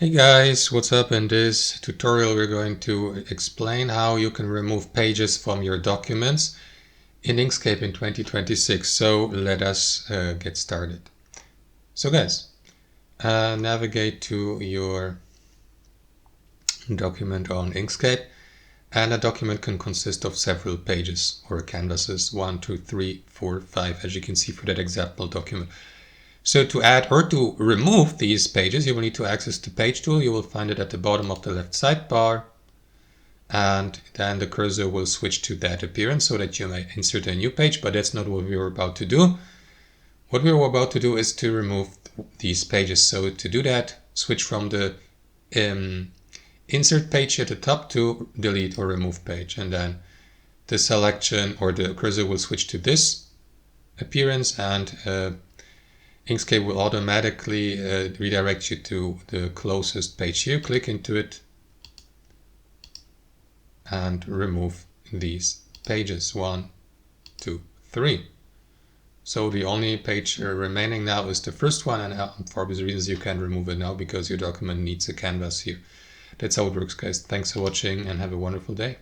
Hey guys, what's up? In this tutorial we're going to explain how you can remove pages from your documents in Inkscape in 2026. So let us get started. So guys, navigate to your document on Inkscape, and a document can consist of several pages or canvases, 1, 2, 3, 4, 5, as you can see for that example document. So to add or to remove these pages, you will need to access the page tool. You will find it at the bottom of the left sidebar, and then the cursor will switch to that appearance so that you may insert a new page, but that's not what we were about to do. What we were about to do is to remove these pages. So to do that, switch from the insert page at the top to delete or remove page, and then the selection or the cursor will switch to this appearance, and Inkscape will automatically redirect you to the closest page here. Click into it and remove these pages, 1, 2, 3. So the only page remaining now is the first one, and for obvious reasons you can remove it now because your document needs a canvas here. That's how it works, guys. Thanks for watching and have a wonderful day.